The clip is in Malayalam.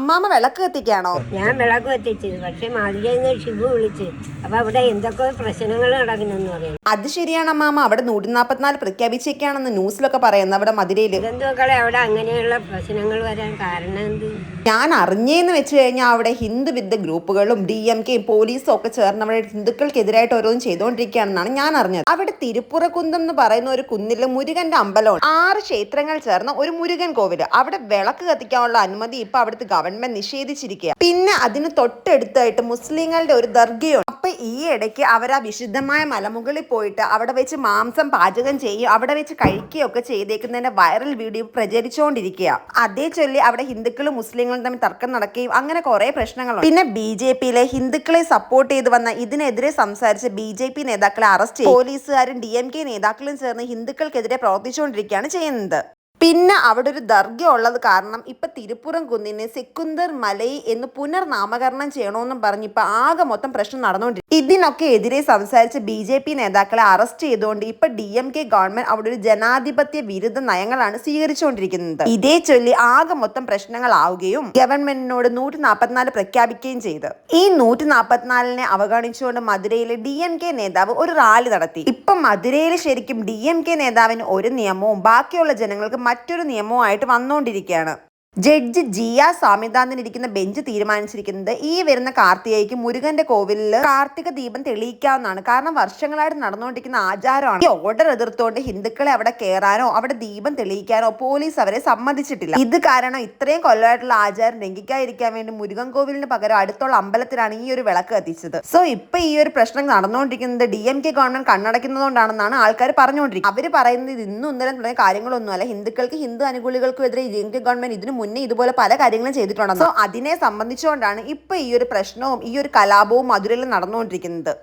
അമ്മാമ്മ വിളക്ക് കത്തിക്കാണോ? ഞാൻ വിളക്ക് കത്തിച്ചത്, പക്ഷെ മാളികയിൽ ഷിബു വിളിച്ച് അപ്പൊ അവിടെ എന്തൊക്കെ പ്രശ്നങ്ങൾ നടക്കുന്നെന്ന് പറയുന്നു. അത് ശരിയാണ് അമ്മാമ്മ, അവിടെ 144 പ്രഖ്യാപിച്ചേക്കാണെന്ന് ന്യൂസിലൊക്കെ പറയുന്നത് അവിടെ മധുരയില്. ബന്ധുക്കളെ അവിടെ അങ്ങനെയുള്ള പ്രശ്നങ്ങൾ വരാൻ കാരണം എന്ത്? ഞാൻ അറിഞ്ഞേന്ന് വെച്ച് കഴിഞ്ഞാൽ അവിടെ ഹിന്ദു വിരുദ്ധ ഗ്രൂപ്പുകളും DMK പോലീസും ഒക്കെ ചേർന്ന് അവിടെ ഹിന്ദുക്കൾക്കെതിരായിട്ട് ഓരോന്നും ചെയ്തുകൊണ്ടിരിക്കുകയാണെന്നാണ് ഞാൻ അറിഞ്ഞത്. അവിടെ തിരുപ്പുറക്കുന്തം എന്ന് പറയുന്ന ഒരു കുന്നിലെ മുരുകന്റെ അമ്പലമാണ്. 6 ക്ഷേത്രങ്ങൾ ചേർന്ന ഒരു മുരുകൻ കോവില്. അവിടെ വിളക്ക് കത്തിക്കാനുള്ള അനുമതി ഇപ്പൊ അവിടുത്തെ ഗവൺമെന്റ് നിഷേധിച്ചിരിക്കുക. പിന്നെ അതിന് തൊട്ടടുത്തായിട്ട് മുസ്ലിങ്ങളുടെ ഒരു ദർഗയുണ്ട്. അപ്പൊ ഈ ഇടയ്ക്ക് അവർ ആ വിശുദ്ധമായ മലമുകളിൽ പോയിട്ട് അവിടെ വെച്ച് മാംസം പാചകം ചെയ്യും, അവിടെ വെച്ച് കഴിക്കുകയൊക്കെ ചെയ്തേക്കുന്നതിന്റെ വൈറൽ വീഡിയോ പ്രചരിച്ചുകൊണ്ടിരിക്കുക. അതേ ചൊല്ലി അവിടെ ഹിന്ദുക്കളും മുസ്ലിങ്ങളും തമ്മിൽ തർക്കം നടക്കുകയും അങ്ങനെ കുറെ പ്രശ്നങ്ങളുണ്ട്. പിന്നെ BJPയിലെ ഹിന്ദുക്കളെ സപ്പോർട്ട് ചെയ്ത് വന്ന ഇതിനെതിരെ സംസാരിച്ച BJP നേതാക്കളെ അറസ്റ്റ് ചെയ്തു. പോലീസുകാരും DMK നേതാക്കളും ചേർന്ന് ഹിന്ദുക്കൾക്കെതിരെ പ്രവർത്തിച്ചുകൊണ്ടിരിക്കുകയാണ് ചെയ്യുന്നത്. പിന്നെ അവിടെ ഒരു ദർഗ ഉള്ളത് കാരണം ഇപ്പൊ തിരുപ്പുറം കുന്നിന് സെക്കുന്തർ മലൈ എന്ന് പുനർനാമകരണം ചെയ്യണമെന്നും പറഞ്ഞ് ഇപ്പൊ ആകെ മൊത്തം പ്രശ്നം നടന്നുകൊണ്ടിരിക്കും. ഇതിനൊക്കെ എതിരെ സംസാരിച്ച BJP നേതാക്കളെ അറസ്റ്റ് ചെയ്തുകൊണ്ട് ഇപ്പൊ DMK ഗവൺമെന്റ് അവിടെ ഒരു ജനാധിപത്യ വിരുദ്ധ നയങ്ങളാണ് സ്വീകരിച്ചുകൊണ്ടിരിക്കുന്നത്. ഇതേ ചൊല്ലി ആകെ മൊത്തം പ്രശ്നങ്ങളാവുകയും ഗവൺമെന്റിനോട് 144 പ്രഖ്യാപിക്കുകയും ചെയ്തു. ഈ 144നെ അവഗണിച്ചുകൊണ്ട് മധുരയിലെ DMK നേതാവ് ഒരു റാലി നടത്തി. ഇപ്പൊ മധുരയിൽ ശരിക്കും DMK നേതാവിന് ഒരു നിയമവും ബാക്കിയുള്ള ജനങ്ങൾക്ക് മറ്റൊരു നിയമവുമായിട്ട് വന്നുകൊണ്ടിരിക്കുകയാണ്. ജഡ്ജി ജിയ സ്വാമിനാഥൻ ഇരിക്കുന്ന ബെഞ്ച് തീരുമാനിച്ചിരിക്കുന്നത് ഈ വരുന്ന കാർത്തികയ്ക്ക് മുരുകന്റെ കോവിലില് കാർത്തിക ദീപം തെളിയിക്കാവുന്നതാണ്. കാരണം വർഷങ്ങളായിട്ട് നടന്നുകൊണ്ടിരിക്കുന്ന ആചാരമാണ്. ഈ ഓർഡർ എതിർത്തുകൊണ്ട് ഹിന്ദുക്കളെ അവിടെ കയറാനോ അവിടെ ദീപം തെളിയിക്കാനോ പോലീസ് അവരെ സമ്മതിച്ചിട്ടില്ല. ഇത് കാരണം ഇത്രയും കൊല്ലമായിട്ടുള്ള ആചാരം ലംഘിക്കാതിരിക്കാൻ വേണ്ടി മുരുകൻ കോവിലിന് പകരം അടുത്തുള്ള അമ്പലത്തിലാണ് ഈ ഒരു വിളക്ക് കത്തിച്ചത്. സോ ഇപ്പൊ ഈ ഒരു പ്രശ്നം നടന്നുകൊണ്ടിരിക്കുന്നത് DMK ഗവൺമെന്റ് കണ്ണടയ്ക്കുന്നതുകൊണ്ടാണെന്നാണ് ആൾക്കാർ പറഞ്ഞുകൊണ്ടിരിക്കുന്നത്. അവര് പറയുന്നത് ഇത് ഇന്നും ഇന്നലെ തുടങ്ങിയ കാര്യങ്ങളൊന്നുമല്ല. ഹിന്ദുക്കൾക്ക് ഹിന്ദു അനുകൂലികൾക്കും എതിരെ DMK ഗവൺമെന്റ് ഇതിനു മുന്നേ ഇതുപോലെ പല കാര്യങ്ങളും ചെയ്തിട്ടുണ്ട്. സോ അതിനെ സംബന്ധിച്ചുകൊണ്ടാണ് ഇപ്പൊ ഈ ഒരു പ്രശ്നവും ഈ ഒരു കലാപവും മധുരയിൽ നടന്നുകൊണ്ടിരിക്കുന്നത്.